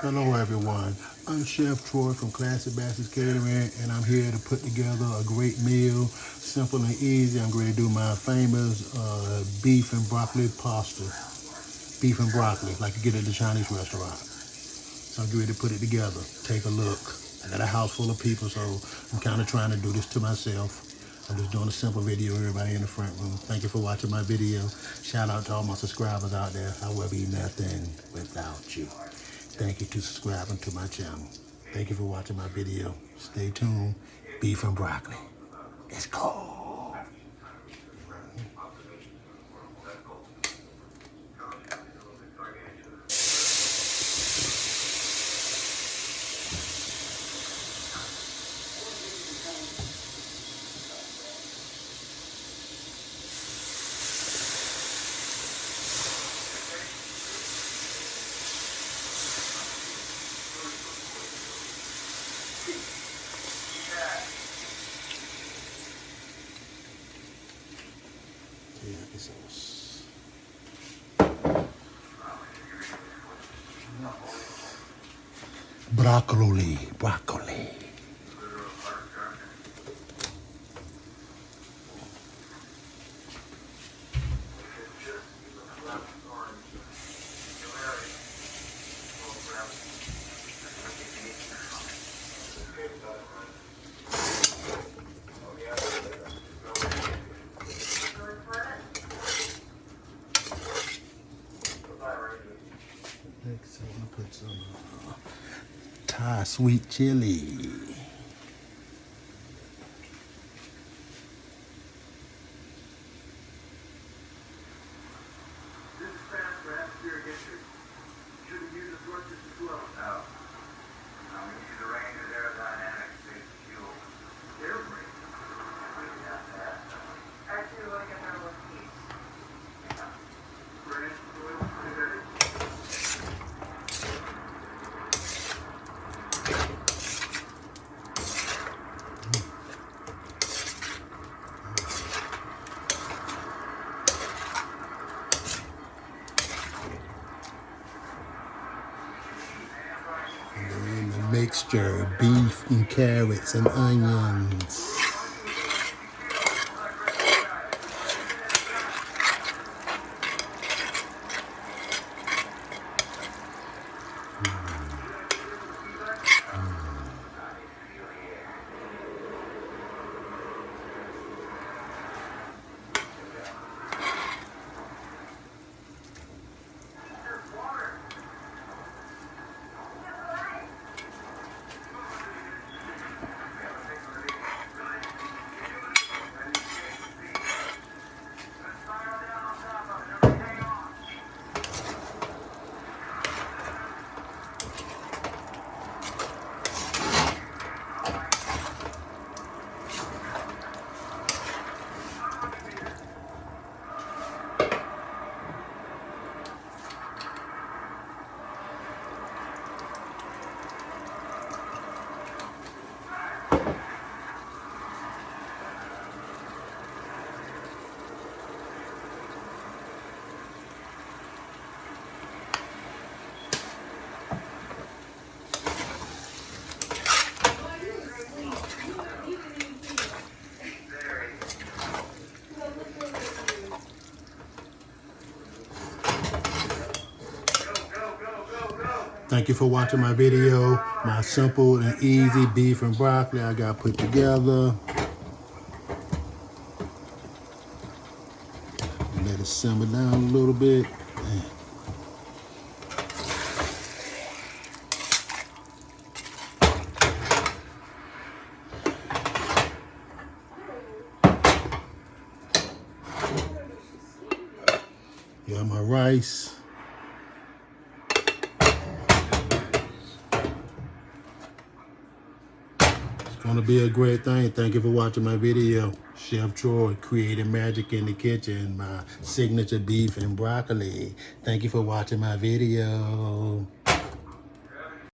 Hello everyone, I'm Chef Troy from Classic Bastards Catering, and I'm here to put together a great meal, simple and easy. I'm going to do my famous beef and broccoli pasta. Beef and broccoli, like you get at the Chinese restaurant. So I'm ready to put it together. Take a look. I got a house full of people, so I'm kind of trying to do this to myself. I'm just doing a simple video, everybody in the front room. Thank you for watching my video. Shout out to all my subscribers out there. I will be nothing without you. Thank you to subscribing to my channel. Thank you for watching my video. Stay tuned. Beef and broccoli. It's cold. Broccoli. Next, I'm gonna put some Thai sweet chili. Mixture, beef and carrots and onions. Thank you for watching my video, my simple and easy beef and broccoli I got put together. Let it simmer down a little bit. Got my rice. Gonna be a great thing. Thank you for watching my video. Chef Troy, creating magic in the kitchen, my signature beef and broccoli. Thank you for watching my video.